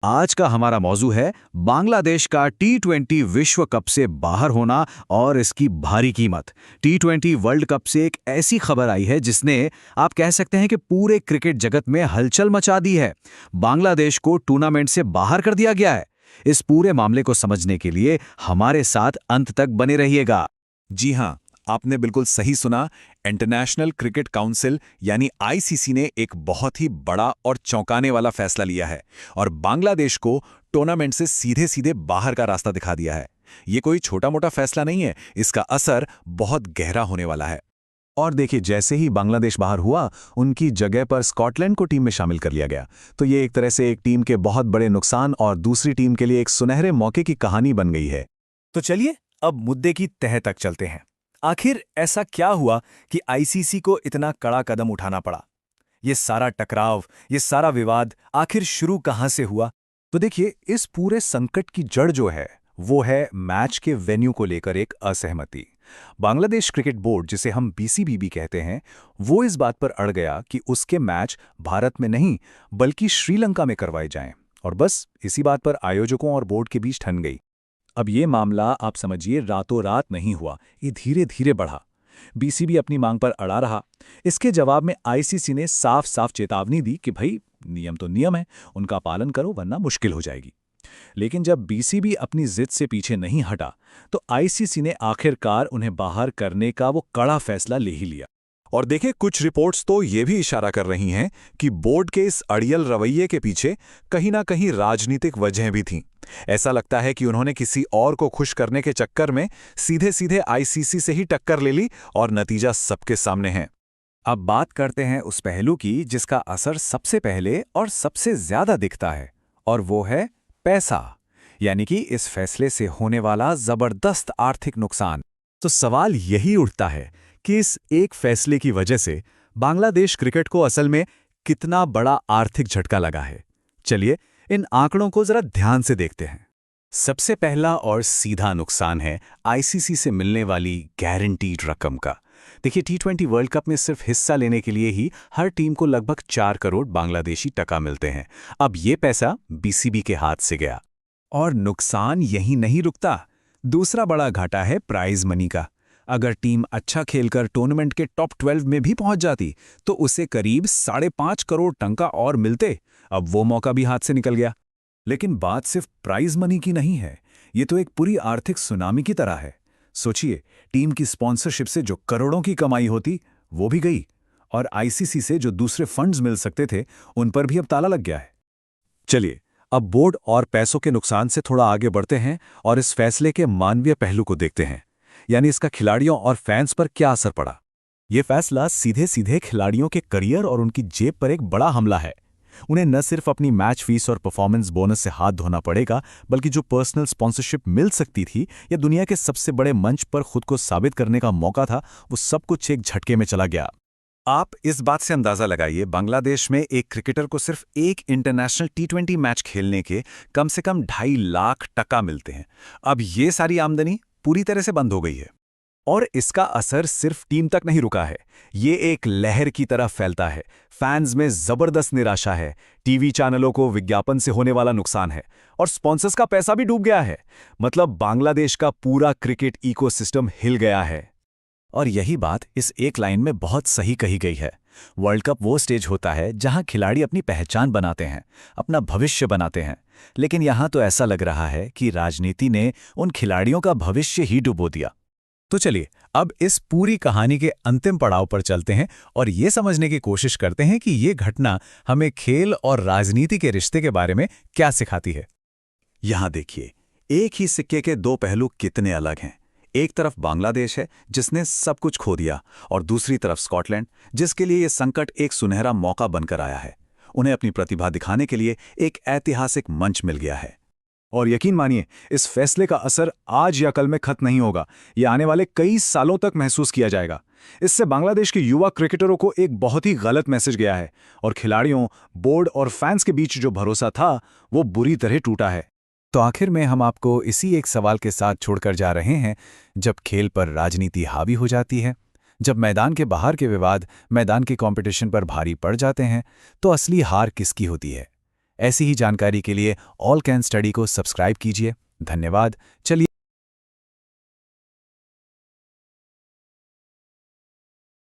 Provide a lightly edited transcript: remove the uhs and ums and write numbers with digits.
आज का हमारा मौजू है बांग्लादेश का टी20 विश्व कप से बाहर होना और इसकी भारी कीमत। टी20 वर्ल्ड कप से एक ऐसी खबर आई है जिसने आप कह सकते हैं कि पूरे क्रिकेट जगत में हलचल मचा दी है। बांग्लादेश को टूर्नामेंट से बाहर कर दिया गया है। इस पूरे मामले को समझने के लिए हमारे साथ अंत तक बने रहिएगा। जी हां, आपने बिल्कुल सही सुना। इंटरनेशनल क्रिकेट काउंसिल यानी आईसीसी ने एक बहुत ही बड़ा और चौंकाने वाला फैसला लिया है और बांग्लादेश को टूर्नामेंट से सीधे सीधे बाहर का रास्ता दिखा दिया है। ये कोई छोटा मोटा फैसला नहीं है, इसका असर बहुत गहरा होने वाला है। और देखिए, जैसे ही बांग्लादेश बाहर हुआ, उनकी जगह पर स्कॉटलैंड को टीम में शामिल कर लिया गया। तो ये एक तरह से एक टीम के बहुत बड़े नुकसान और दूसरी टीम के लिए एक सुनहरे मौके की कहानी बन गई है। तो चलिए अब मुद्दे की तह तक चलते हैं। आखिर ऐसा क्या हुआ कि आईसीसी को इतना कड़ा कदम उठाना पड़ा? ये सारा टकराव, ये सारा विवाद आखिर शुरू कहां से हुआ? तो देखिए, इस पूरे संकट की जड़ जो है वो है मैच के वेन्यू को लेकर एक असहमति। बांग्लादेश क्रिकेट बोर्ड, जिसे हम बीसीबी भी कहते हैं, वो इस बात पर अड़ गया कि उसके मैच भारत में नहीं बल्कि श्रीलंका में करवाए जाएं। और बस इसी बात पर आयोजकों और बोर्ड के बीच ठन गई। अब ये मामला आप समझिए रातों रात नहीं हुआ, ये धीरे धीरे बढ़ा। बीसीबी अपनी मांग पर अड़ा रहा। इसके जवाब में आईसीसी ने साफ साफ चेतावनी दी कि भाई, नियम तो नियम है, उनका पालन करो वरना मुश्किल हो जाएगी। लेकिन जब बीसीबी अपनी जिद से पीछे नहीं हटा तो आईसीसी ने आखिरकार उन्हें बाहर करने का वो कड़ा फैसला ले ही लिया। और देखिए, कुछ रिपोर्ट्स तो ये भी इशारा कर रही हैं कि बोर्ड के इस अड़ियल रवैये के पीछे कहीं ना कहीं राजनीतिक वजहें भी थीं। ऐसा लगता है कि उन्होंने किसी और को खुश करने के चक्कर में सीधे सीधे आईसीसी से ही टक्कर ले ली और नतीजा सबके सामने है। अब बात करते हैं उस पहलू की जिसका असर सबसे पहले और सबसे ज्यादा दिखता है, और वो है पैसा, यानी कि इस फैसले से होने वाला जबरदस्त आर्थिक नुकसान। तो सवाल यही उठता है कि इस एक फैसले की वजह से बांग्लादेश क्रिकेट को असल में कितना बड़ा आर्थिक झटका लगा है। चलिए इन आंकड़ों को जरा ध्यान से देखते हैं। सबसे पहला और सीधा नुकसान है आईसीसी से मिलने वाली गारंटीड रकम का। देखिए, टी20 वर्ल्ड कप में सिर्फ हिस्सा लेने के लिए ही हर टीम को लगभग 4 करोड़ बांग्लादेशी टका मिलते हैं। अब ये पैसा बीसीबी के हाथ से गया। और नुकसान यही नहीं रुकता। दूसरा बड़ा घाटा है प्राइज मनी का। अगर टीम अच्छा खेलकर टूर्नामेंट के टॉप 12 में भी पहुंच जाती तो उसे करीब 5.5 करोड़ टका और मिलते। अब वो मौका भी हाथ से निकल गया। लेकिन बात सिर्फ प्राइज मनी की नहीं है, ये तो एक पूरी आर्थिक सुनामी की तरह है। सोचिए, टीम की स्पॉन्सरशिप से जो करोड़ों की कमाई होती वो भी गई, और आईसीसी से जो दूसरे फंड्स मिल सकते थे उन पर भी अब ताला लग गया है। चलिए अब बोर्ड और पैसों के नुकसान से थोड़ा आगे बढ़ते हैं और इस फैसले के मानवीय पहलू को देखते हैं, यानी इसका खिलाड़ियों और फैंस पर क्या असर पड़ा। यह फैसला सीधे सीधे खिलाड़ियों के करियर और उनकी जेब पर एक बड़ा हमला है। उन्हें न सिर्फ अपनी मैच फीस और परफॉर्मेंस बोनस से हाथ धोना पड़ेगा, बल्कि जो पर्सनल स्पॉन्सरशिप मिल सकती थी या दुनिया के सबसे बड़े मंच पर खुद को साबित करने का मौका था, वो सब कुछ एक झटके में चला गया। आप इस बात से अंदाजा लगाइए, बांग्लादेश में एक क्रिकेटर को सिर्फ एक इंटरनेशनल टी20 मैच खेलने के कम से कम 2.5 लाख टका मिलते हैं। अब ये सारी आमदनी पूरी तरह से बंद हो गई है। और इसका असर सिर्फ टीम तक नहीं रुका है, ये एक लहर की तरह फैलता है। फैंस में जबरदस्त निराशा है, टीवी चैनलों को विज्ञापन से होने वाला नुकसान है, और स्पॉन्सर्स का पैसा भी डूब गया है। मतलब बांग्लादेश का पूरा क्रिकेट इकोसिस्टम हिल गया है। और यही बात इस एक लाइन में बहुत सही कही गई है। वर्ल्ड कप वो स्टेज होता है जहां खिलाड़ी अपनी पहचान बनाते हैं, अपना भविष्य बनाते हैं। लेकिन यहां तो ऐसा लग रहा है कि राजनीति ने उन खिलाड़ियों का भविष्य ही डुबो दिया। तो चलिए अब इस पूरी कहानी के अंतिम पड़ाव पर चलते हैं और ये समझने की कोशिश करते हैं कि ये घटना हमें खेल और राजनीति के रिश्ते के बारे में क्या सिखाती है। यहां देखिए, एक ही सिक्के के दो पहलू कितने अलग हैं। एक तरफ बांग्लादेश है जिसने सब कुछ खो दिया, और दूसरी तरफ स्कॉटलैंड, जिसके लिए यह संकट एक सुनहरा मौका बनकर आया है। उन्हें अपनी प्रतिभा दिखाने के लिए एक ऐतिहासिक मंच मिल गया है। और यकीन मानिए, इस फैसले का असर आज या कल में खत्म नहीं होगा। ये आने वाले कई सालों तक महसूस किया जाएगा। इससे बांग्लादेश के युवा क्रिकेटरों को एक बहुत ही गलत मैसेज गया है, और खिलाड़ियों, बोर्ड और फैंस के बीच जो भरोसा था वो बुरी तरह टूटा है। तो आखिर में हम आपको इसी एक सवाल के साथ छोड़कर जा रहे हैं, जब खेल पर राजनीति हावी हो जाती है, जब मैदान के बाहर के विवाद मैदान के कंपटीशन पर भारी पड़ जाते हैं, तो असली हार किसकी होती है? ऐसी ही जानकारी के लिए ऑल कैन स्टडी को सब्सक्राइब कीजिए। धन्यवाद। चलिए